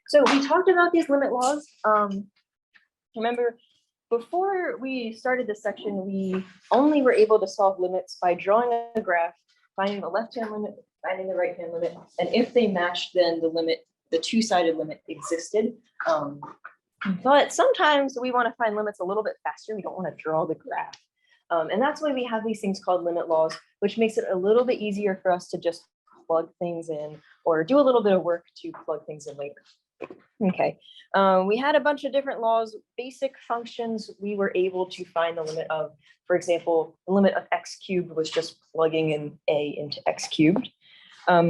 So we talked about these limit laws. Remember, before we started this section, we only were able to solve limits by drawing a graph, finding the left-hand limit, finding the right-hand limit, and if they matched, then the limit, the two-sided limit existed. But sometimes we want to find limits a little bit faster. We don't want to draw the graph. And that's why we have these things called limit laws, which makes it a little bit easier for us to just plug things in or do a little bit of work to plug things in later. Okay, we had a bunch of different laws. Basic functions we were able to find the limit of. For example, the limit of x cubed was just plugging in a into x cubed.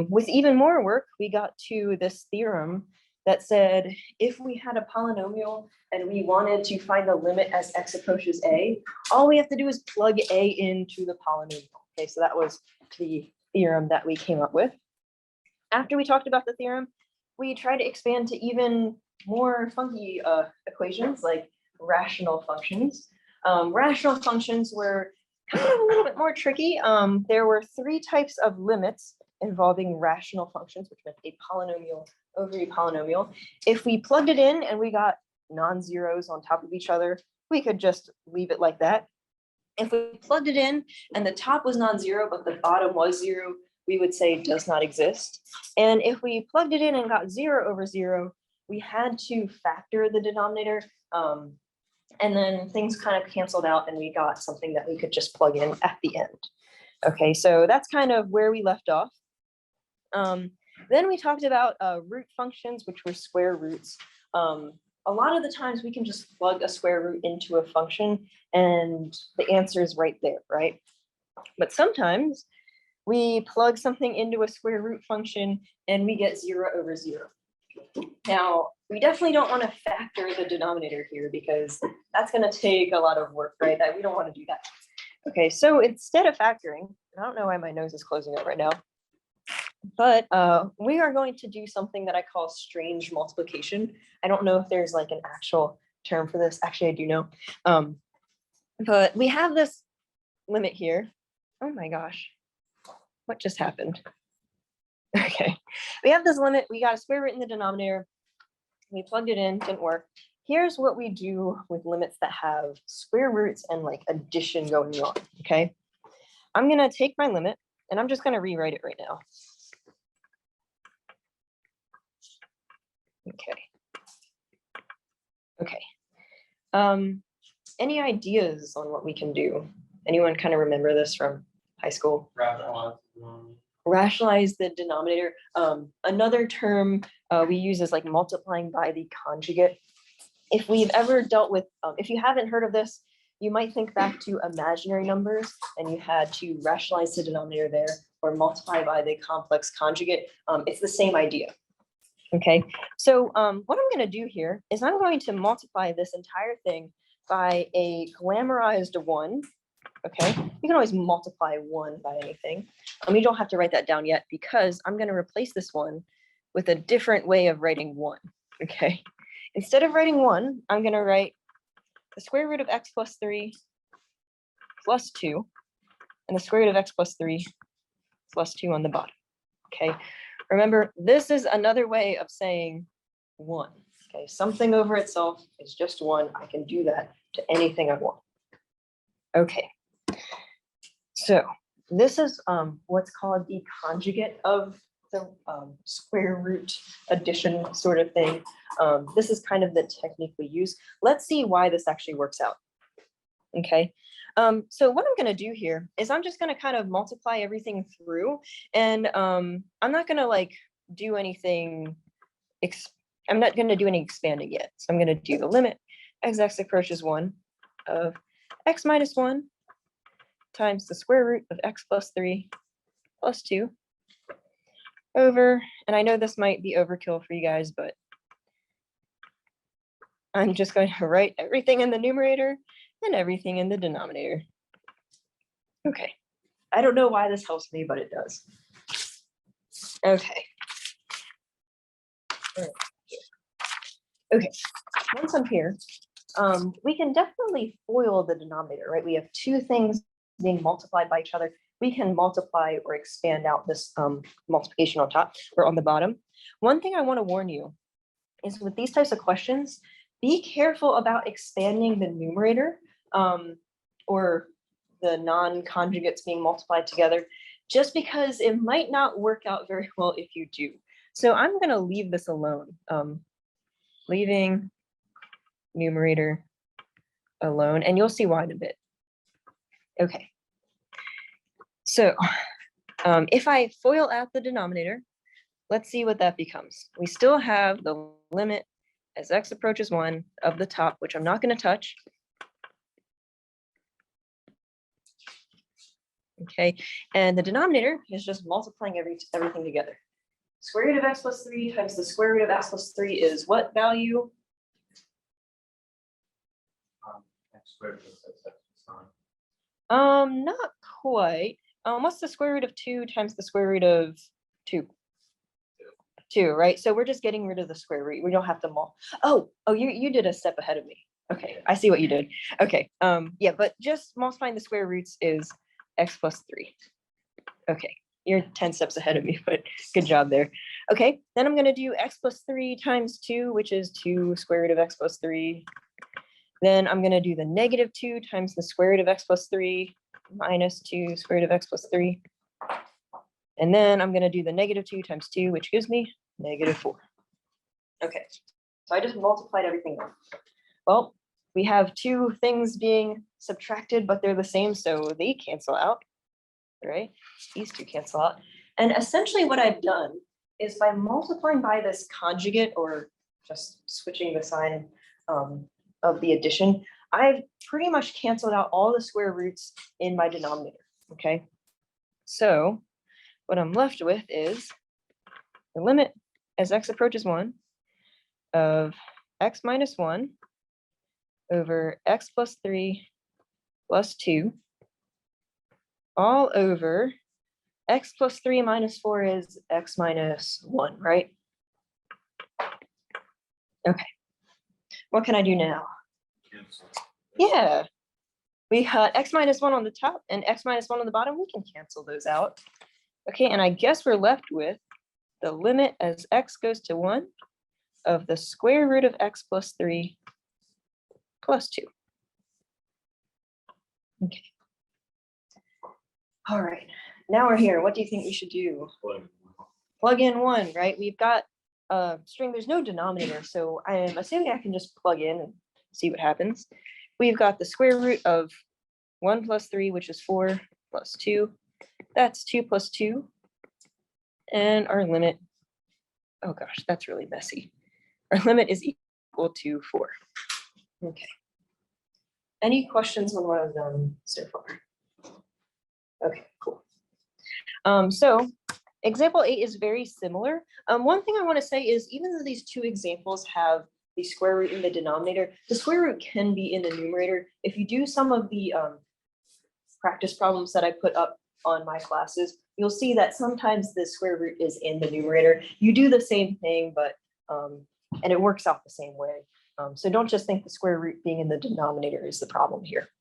With even more work, we got to this theorem that said if we had a polynomial and we wanted to find the limit as x approaches a, all we have to do is plug a into the polynomial. Okay, so that was the theorem that we came up with. After we talked about the theorem, we tried to expand to even more funky equations like rational functions. Rational functions were kind of a little bit more tricky. There were three types of limits involving rational functions, which meant a polynomial over a polynomial. If we plugged it in and we got non-zeros on top of each other, we could just leave it like that. If we plugged it in and the top was non-zero, but the bottom was zero, we would say does not exist. And if we plugged it in and got 0 over 0, we had to factor the denominator. And then things kind of canceled out and we got something that we could just plug in at the end. Okay, so that's kind of where we left off. Then we talked about root functions, which were square roots. A lot of the times we can just plug a square root into a function and the answer is right there, right? But sometimes we plug something into a square root function and we get 0 over 0. Now, we definitely don't want to factor the denominator here because that's going to take a lot of work, right? We don't want to do that. Okay, so instead of factoring, I don't know why my nose is closing up right now, but we are going to do something that I call strange multiplication. I don't know if there's like an actual term for this. Actually, I do know. But we have this limit here. Oh my gosh. What just happened? Okay, we have this limit. We got a square root in the denominator. We plugged it in, didn't work. Here's what we do with limits that have square roots and like addition going on, okay? I'm gonna take my limit and I'm just gonna rewrite it right now. Okay. Any ideas on what we can do? Anyone kind of remember this from high school? Rationalize the denominator. Another term we use is like multiplying by the conjugate. If we've ever dealt with, if you haven't heard of this, you might think back to imaginary numbers and you had to rationalize the denominator there or multiply by the complex conjugate. It's the same idea. Okay, so what I'm going to do here is I'm going to multiply this entire thing by a glamorized 1. Okay, you can always multiply 1 by anything. You don't have to write that down yet because I'm going to replace this 1 with a different way of writing 1. Okay, instead of writing 1, I'm going to write the square root of x plus 3 plus 2 and the square root of x plus 3 plus 2 on the bottom. Okay, remember, this is another way of saying 1. Okay, something over itself is just 1. I can do that to anything I want. Okay, so this is what's called the conjugate of the square root addition sort of thing. This is kind of the technique we use. Let's see why this actually works out. Okay, so what I'm going to do here is I'm just going to kind of multiply everything through, and I'm not going to like do anything. I'm not going to do any expanding yet. So I'm going to do the limit x approaches 1 of x minus 1 times the square root of x plus 3 plus 2 over, and I know this might be overkill for you guys, but I'm just going to write everything in the numerator and everything in the denominator. Okay, I don't know why this helps me, but it does. Okay. Okay, once I'm here, we can definitely FOIL the denominator, right? We have two things being multiplied by each other. We can multiply or expand out this multiplication on top or on the bottom. One thing I want to warn you is with these types of questions, be careful about expanding the numerator or the non-conjugates being multiplied together, just because it might not work out very well if you do. So I'm going to leave this alone, leaving numerator alone, and you'll see why in a bit. Okay. So if I FOIL out the denominator, let's see what that becomes. We still have the limit as x approaches 1 of the top, which I'm not going to touch. Okay, and the denominator is just multiplying everything together. Square root of x plus 3 times the square root of x plus 3 is what value? X squared plus x plus 9. Not quite. What's the square root of 2 times the square root of 2? 2, right? So we're just getting rid of the square root. We don't have to Oh, you did a step ahead of me. Okay, I see what you did. Okay, yeah, but just multiplying the square roots is x plus 3. Okay, you're 10 steps ahead of me, but good job there. Okay, then I'm going to do x plus 3 times 2, which is 2 square root of x plus 3. Then I'm going to do the negative 2 times the square root of x plus 3 minus 2 square root of x plus 3. And then I'm going to do the negative 2 times 2, which gives me negative 4. Okay, so I just multiplied everything up. Well, we have two things being subtracted, but they're the same, so they cancel out, right? These two cancel out. And essentially what I've done is by multiplying by this conjugate, or just switching the sign of the addition, I've pretty much canceled out all the square roots in my denominator, okay? So what I'm left with is the limit as x approaches 1 of x minus 1 over x plus 3 plus 2 all over x plus 3 minus 4 is x minus 1, right? Okay. What can I do now? Cancel. Yeah. We had x minus 1 on the top and x minus 1 on the bottom. We can cancel those out. Okay, and I guess we're left with the limit as x goes to 1 of the square root of x plus 3 plus 2. Okay. All right, now we're here. What do you think we should do? Plug in 1, right? We've got a string, there's no denominator, so I am assuming I can just plug in and see what happens. We've got the square root of 1 plus 3, which is 4 plus 2. That's 2 plus 2. And our limit, oh gosh, that's really messy. Our limit is equal to 4. Okay. Any questions on what I've done so far? Okay, cool. So example 8 is very similar. One thing I want to say is, even though these two examples have the square root in the denominator, the square root can be in the numerator. If you do some of the practice problems that I put up on my classes, you'll see that sometimes the square root is in the numerator. You do the same thing, but and it works out the same way. So don't just think the square root being in the denominator is the problem here.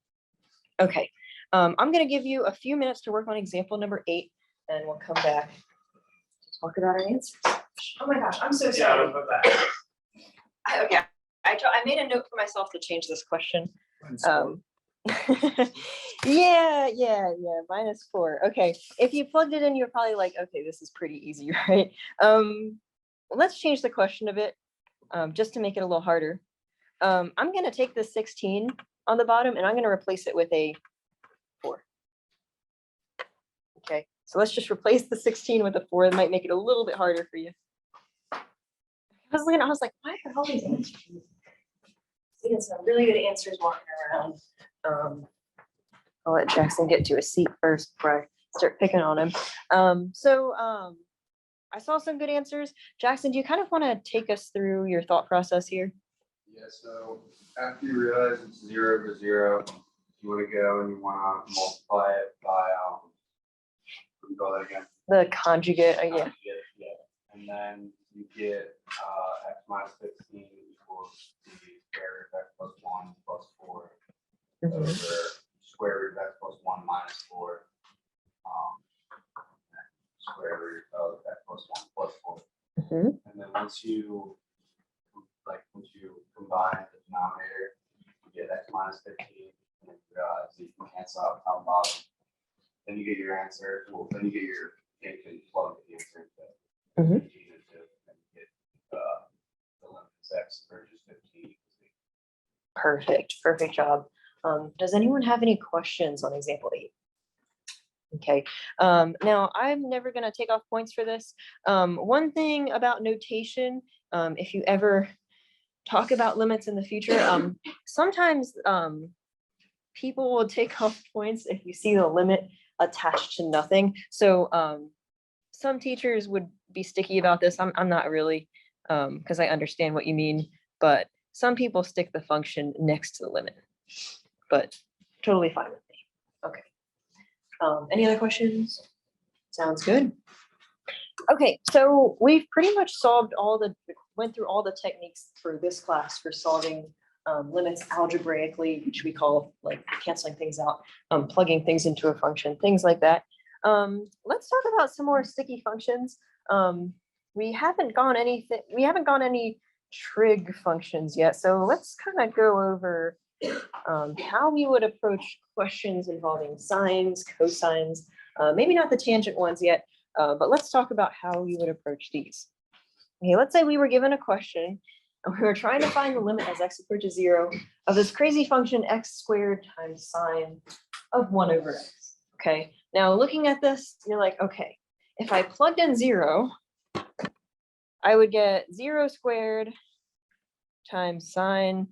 Okay, I'm going to give you a few minutes to work on example number 8, and we'll come back to talk about our answers. Oh my gosh, I'm so sorry. Okay, I made a note for myself to change this question. Yeah, -4. Okay, if you plugged it in, you're probably like, okay, this is pretty easy, right? Let's change the question a bit, just to make it a little harder. I'm going to take the 16 on the bottom and I'm going to replace it with a 4. Okay, so let's just replace the 16 with a 4. It might make it a little bit harder for you. I was like, why are all these answers? Getting some really good answers walking around. I'll let Jackson get to a seat first before I start picking on him. I saw some good answers. Jackson, do you kind of want to take us through your thought process here? Yeah, so after you realize it's 0 to 0, you want to go and you want to multiply it by, what do you call that again? The conjugate, yeah. Yeah. And then you get x minus 16 equals the square root of x plus 1 plus 4 over square root of x plus 1 minus 4. Square root of x plus 1 plus 4. And then once you combine the denominator, you get x minus 15, and then you realize that you can cancel out top and bottom. Then you get your answer. Well, then you get your, you can plug the answer into 15 into, and you get the limit is x versus 15. Perfect job. Does anyone have any questions on example 8? Okay, now I'm never gonna take off points for this. One thing about notation, if you ever talk about limits in the future, sometimes people will take off points if you see the limit attached to nothing. So some teachers would be sticky about this. I'm not really, because I understand what you mean, but some people stick the function next to the limit, but totally fine with me. Okay. Any other questions? Sounds good. Okay, so we've pretty much went through all the techniques for this class for solving limits algebraically, which we call like canceling things out, plugging things into a function, things like that. Let's talk about some more sticky functions. We haven't gone any trig functions yet, so let's kind of go over how we would approach questions involving sines, cosines, maybe not the tangent ones yet, but let's talk about how we would approach these. Okay, let's say we were given a question and we were trying to find the limit as x approaches 0 of this crazy function x squared times sine of 1 over x. Okay, now looking at this, you're like, okay, if I plugged in 0, I would get 0 squared times sine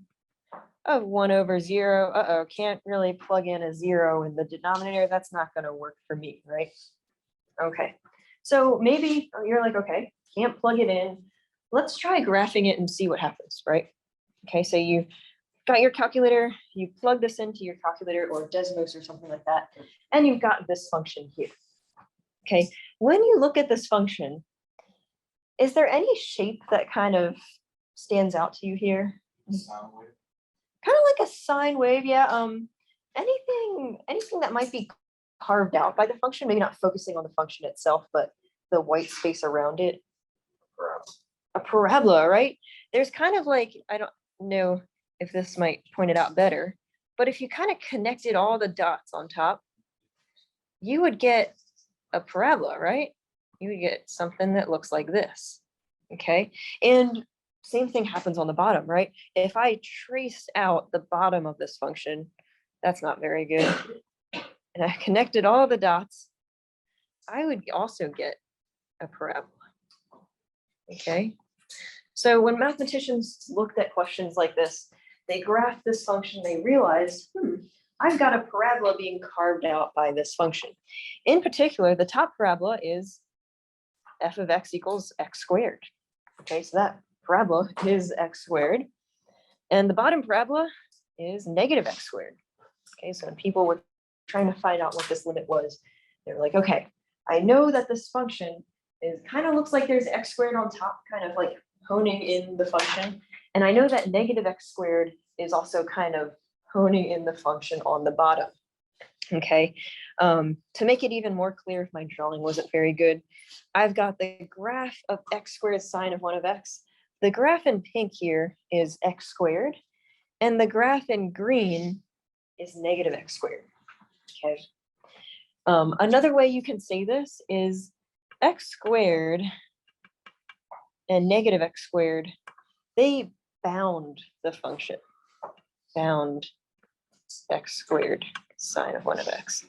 of 1 over 0. Uh-oh, can't really plug in a 0 in the denominator. That's not going to work for me, right? Okay, so maybe you're like, okay, can't plug it in. Let's try graphing it and see what happens, right? Okay, so you got your calculator, you plug this into your calculator or Desmos or something like that, and you've got this function here. Okay, when you look at this function, is there any shape that kind of stands out to you here? Kind of like a sine wave, yeah. Anything that might be carved out by the function, maybe not focusing on the function itself, but the white space around it. A parabola, right? There's kind of like, I don't know if this might point it out better, but if you kind of connected all the dots on top, you would get a parabola, right? You would get something that looks like this, okay? And same thing happens on the bottom, right? If I traced out the bottom of this function, that's not very good. And I connected all the dots, I would also get a parabola, okay? So when mathematicians looked at questions like this, they graphed this function, they realized, I've got a parabola being carved out by this function. In particular, the top parabola is f of x equals x squared. Okay, so that parabola is x squared. And the bottom parabola is negative x squared. Okay, so when people were trying to find out what this limit was, they were like, okay, I know that this function is kind of looks like there's x squared on top, kind of like honing in the function. And I know that negative x squared is also kind of honing in the function on the bottom. Okay, to make it even more clear, if my drawing wasn't very good, I've got the graph of x squared sine of 1 of x. The graph in pink here is x squared, and the graph in green is negative x squared. Okay. Another way you can say this is x squared and negative x squared, they bound the function, bound x squared sine of 1 of x.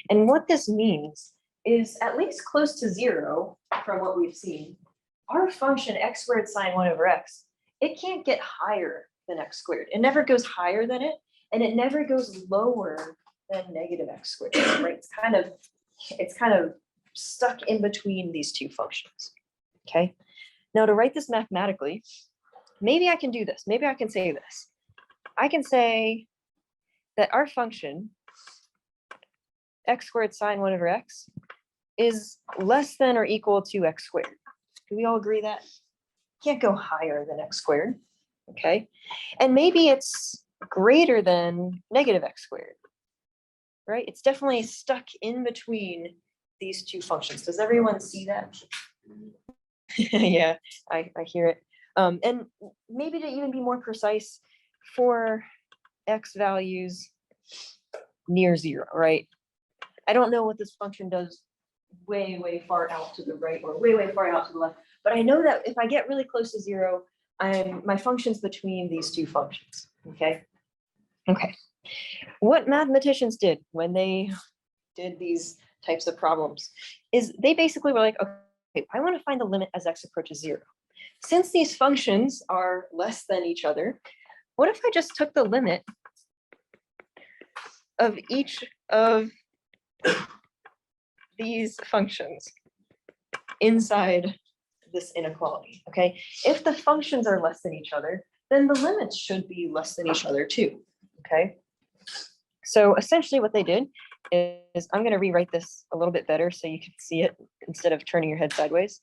And what this means is at least close to 0 from what we've seen, our function x squared sine 1 over x, it can't get higher than x squared. It never goes higher than it, and it never goes lower than negative x squared, right? It's kind of stuck in between these two functions, okay? Now to write this mathematically, maybe I can do this. Maybe I can say this. I can say that our function, x squared sine 1 over x, is less than or equal to x squared. Do we all agree that? Can't go higher than x squared, okay? And maybe it's greater than negative x squared, right? It's definitely stuck in between these two functions. Does everyone see that? Yeah, I hear it. And maybe to even be more precise, for x values near 0, right? I don't know what this function does way, way far out to the right or way, way far out to the left, but I know that if I get really close to 0, my function's between these two functions, okay? Okay. What mathematicians did when they did these types of problems is they basically were like, okay, I want to find the limit as x approaches 0. Since these functions are less than each other, what if I just took the limit of each of these functions inside this inequality, okay? If the functions are less than each other, then the limits should be less than each other too, okay? So essentially what they did is, I'm gonna rewrite this a little bit better so you can see it instead of turning your head sideways.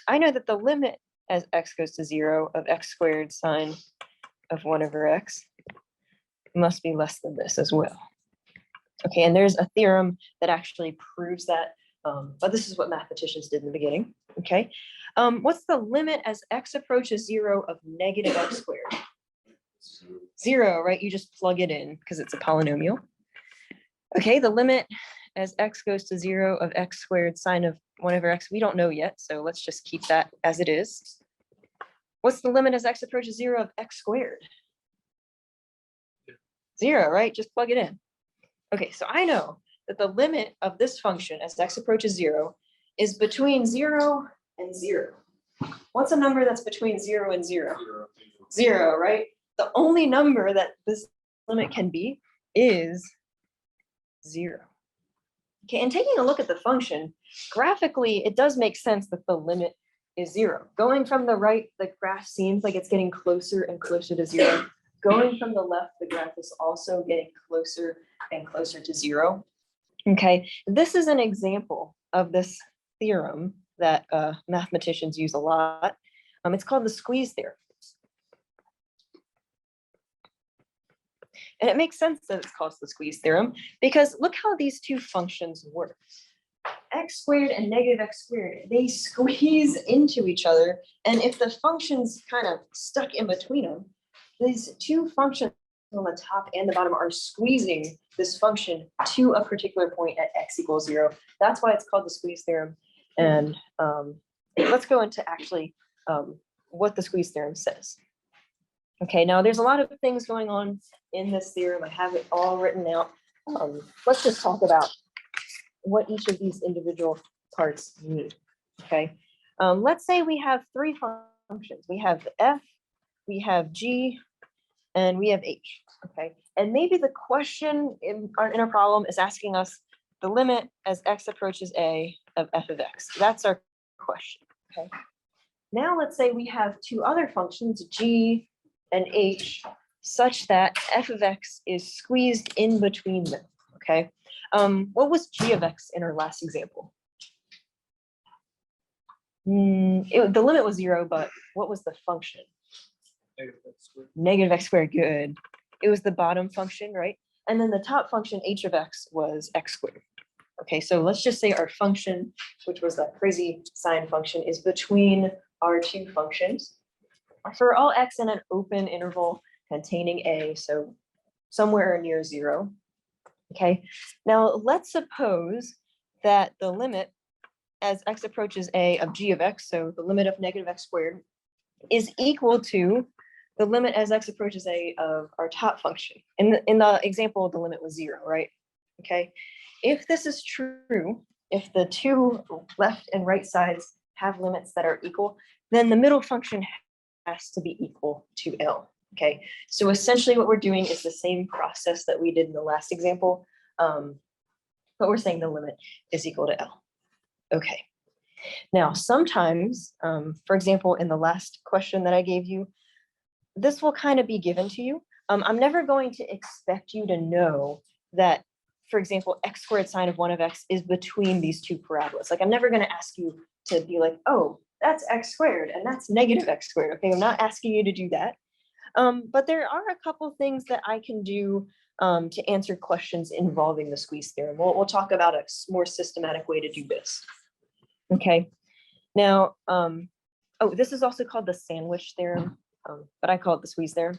I know that the limit as x goes to 0 of x squared sine of 1 over x must be less than this as well. Okay, and there's a theorem that actually proves that, but this is what mathematicians did in the beginning, okay? What's the limit as x approaches 0 of negative x squared? 0, right? You just plug it in because it's a polynomial. Okay, the limit as x goes to 0 of x squared sine of 1 over x, we don't know yet, so let's just keep that as it is. What's the limit as x approaches 0 of x squared? 0, right? Just plug it in. Okay, so I know that the limit of this function as x approaches 0 is between 0 and 0. What's a number that's between 0 and 0? 0, right? The only number that this limit can be is 0. Okay, and taking a look at the function, graphically, it does make sense that the limit is 0. Going from the right, the graph seems like it's getting closer and closer to 0. Going from the left, the graph is also getting closer and closer to 0. Okay, this is an example of this theorem that mathematicians use a lot. It's called the Squeeze Theorem. And it makes sense that it's called the Squeeze Theorem because look how these two functions work. X squared and negative x squared, they squeeze into each other. And if the function's kind of stuck in between them, these two functions on the top and the bottom are squeezing this function to a particular point at x equals 0. That's why it's called the Squeeze Theorem. And let's go into actually what the Squeeze Theorem says. Okay, now there's a lot of things going on in this theorem. I have it all written out. Let's just talk about what each of these individual parts mean. Okay, let's say we have 3 functions. We have f, we have g, and we have h. Okay, and maybe the question in our problem is asking us the limit as x approaches a of f of x. That's our question. Okay, now let's say we have 2 other functions, g and h, such that f of x is squeezed in between them. Okay, what was g of x in our last example? The limit was 0, but what was the function? Negative x squared, good. It was the bottom function, right? And then the top function, h of x, was x squared. Okay, so let's just say our function, which was that crazy sine function, is between our 2 functions. For all x in an open interval containing a, so somewhere near 0. Okay, now let's suppose that the limit as x approaches a of g of x, so the limit of negative x squared, is equal to the limit as x approaches a of our top function. In the example, the limit was 0, right? Okay, if this is true, if the 2 left and right sides have limits that are equal, then the middle function has to be equal to L. Okay, so essentially what we're doing is the same process that we did in the last example, but we're saying the limit is equal to L. Okay, now sometimes, for example, in the last question that I gave you, this will kind of be given to you. I'm never going to expect you to know that, for example, x squared sine of 1 of x is between these 2 parabolas. Like I'm never going to ask you to be like, oh, that's x squared and that's negative x squared. Okay, I'm not asking you to do that. But there are a couple things that I can do to answer questions involving the Squeeze Theorem. We'll talk about a more systematic way to do this. Okay, now, oh, this is also called the sandwich theorem, but I call it the squeeze theorem.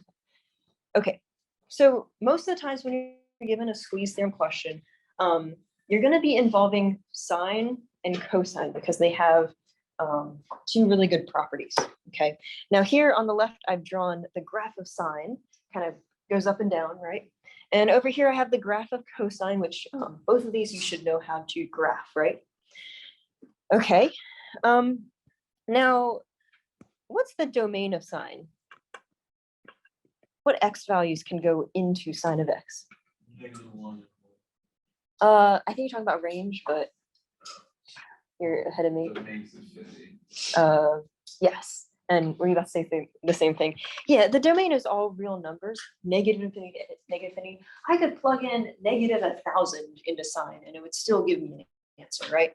Okay, so most of the times when you're given a squeeze theorem question, you're going to be involving sine and cosine because they have two really good properties. Okay, now here on the left, I've drawn the graph of sine, kind of goes up and down, right? And over here, I have the graph of cosine, which both of these you should know how to graph, right? Okay, now what's the domain of sine? What x values can go into sine of x? -1. I think you're talking about range, but you're ahead of me. Domains of 50. Yes, and were you about to say the same thing? Yeah, the domain is all real numbers, negative infinity to negative infinity. I could plug in -1,000 into sine and it would still give me an answer, right?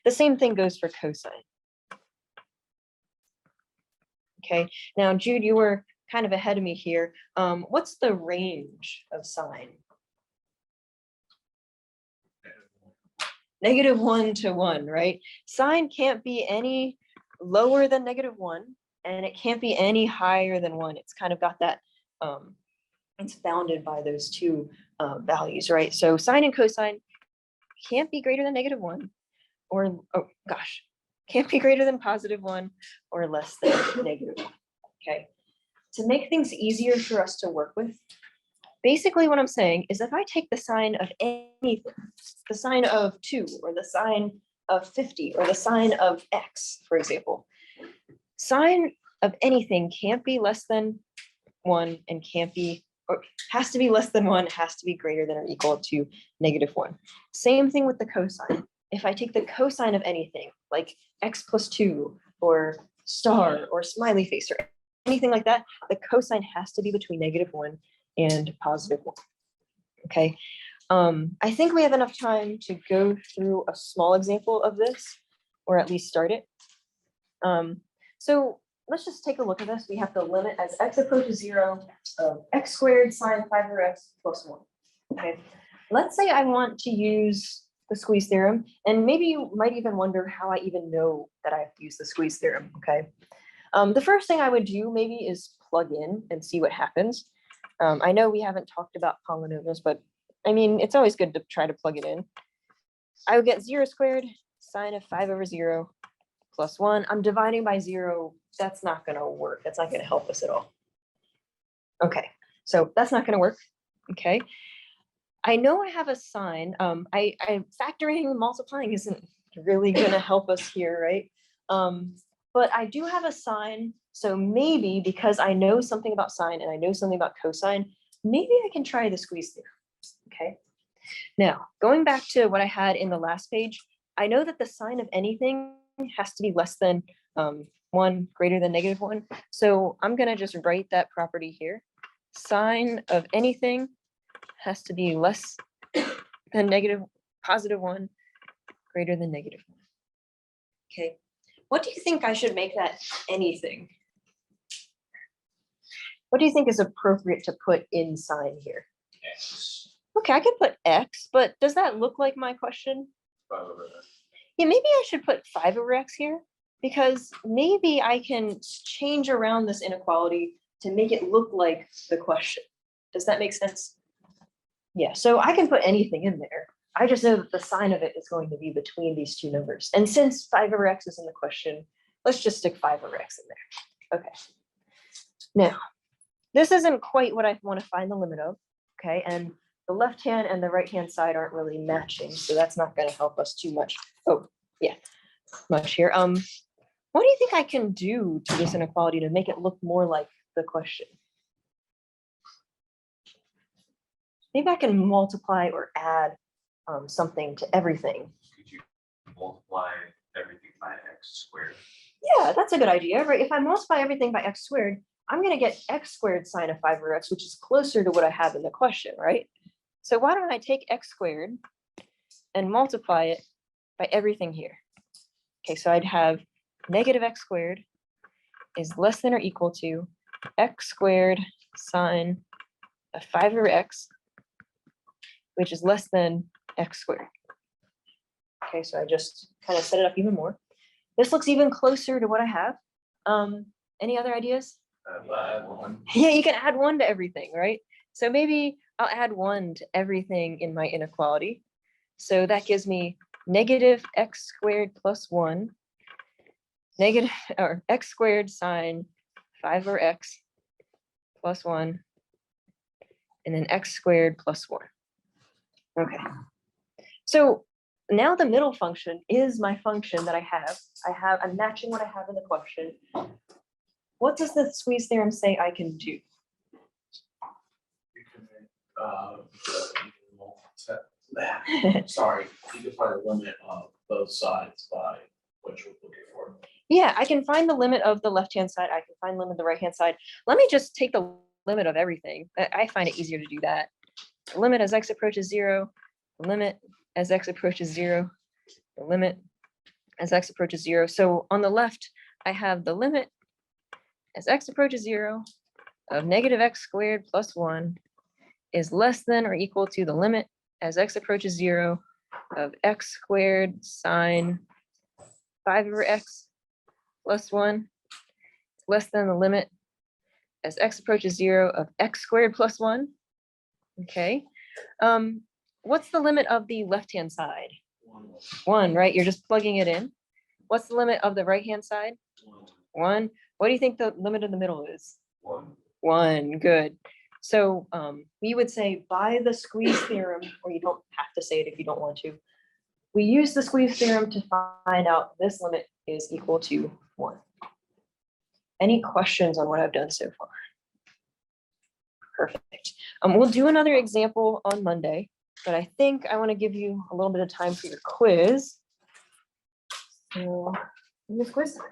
The same thing goes for cosine. Okay, now Jude, you were kind of ahead of me here. What's the range of sine? -1 to 1, right? Sine can't be any lower than -1, and it can't be any higher than 1. It's kind of got that, it's bounded by those two values, right? So sine and cosine can't be greater than -1, or, oh gosh, can't be greater than +1 or less than -1, okay? To make things easier for us to work with, basically what I'm saying is if I take the sine of anything, the sine of 2 or the sine of 50 or the sine of x, for example, sine of anything can't be less than 1 and can't be, or has to be less than 1, has to be greater than or equal to -1. Same thing with the cosine. If I take the cosine of anything like x plus 2 or star or smiley face or anything like that, the cosine has to be between -1 and +1. Okay, I think we have enough time to go through a small example of this, or at least start it. So let's just take a look at this. We have the limit as x approaches 0 of x squared sine 5/x plus 1. Okay, let's say I want to use the squeeze theorem, and maybe you might even wonder how I even know that I have to use the squeeze theorem. Okay, the first thing I would do maybe is plug in and see what happens. I know we haven't talked about polynomials, but I mean, it's always good to try to plug it in. I would get 0 squared sine of 5/0 plus 1. I'm dividing by 0. That's not going to work. That's not going to help us at all. Okay, so that's not going to work. Okay, I know I have a sine. I factoring and multiplying isn't really going to help us here, right? But I do have a sine. So maybe because I know something about sine and I know something about cosine, maybe I can try the squeeze theorem. Okay. Now, going back to what I had in the last page, I know that the sine of anything has to be less than 1 greater than -1. So I'm going to just write that property here. Sine of anything has to be less than +1 greater than -1. Okay. What do you think I should make that anything? What do you think is appropriate to put in sine here? X. Okay, I could put x, but does that look like my question? 5/x. Yeah, maybe I should put 5/x here because maybe I can change around this inequality to make it look like the question. Does that make sense? Yeah, so I can put anything in there. I just know that the sign of it is going to be between these two numbers. And since 5/x is in the question, let's just stick 5/x in there. Okay. Now, this isn't quite what I want to find the limit of. Okay, and the left hand and the right hand side aren't really matching, so that's not going to help us too much. Oh, yeah, much here. What do you think I can do to this inequality to make it look more like the question? Maybe I can multiply or add something to everything. Could you multiply everything by x squared? Yeah, that's a good idea, right? If I multiply everything by x squared, I'm going to get x squared sine of 5/x, which is closer to what I have in the question, right? So why don't I take x squared and multiply it by everything here? Okay, so I'd have -x squared is less than or equal to x squared sine of 5/x, which is less than x squared. Okay, so I just kind of set it up even more. This looks even closer to what I have. Any other ideas? One. Yeah, you can add 1 to everything, right? So maybe I'll add 1 to everything in my inequality. So that gives me negative x squared plus 1, negative or x squared sine 5 over x plus 1, and then x squared plus 1. Okay. So now the middle function is my function that I have. I'm matching what I have in the question. What does the squeeze theorem say I can do? You can, sorry, you can find a limit of both sides by what you're looking for. Yeah, I can find the limit of the left-hand side. I can find the limit of the right-hand side. Let me just take the limit of everything. I find it easier to do that. The limit as x approaches 0, the limit as x approaches 0, the limit as x approaches 0. So on the left, I have the limit as x approaches 0 of negative x squared plus 1 is less than or equal to the limit as x approaches 0 of x squared sine 5 over x plus 1 less than the limit as x approaches 0 of x squared plus 1. Okay. What's the limit of the left-hand side? 1, right? You're just plugging it in. What's the limit of the right-hand side? 1. What do you think the limit of the middle is? 1. Good. So we would say by the squeeze theorem, or you don't have to say it if you don't want to. We use the squeeze theorem to find out this limit is equal to 1. Any questions on what I've done so far? Perfect. We'll do another example on Monday, but I think I want to give you a little bit of time for your quiz. So, this quiz time.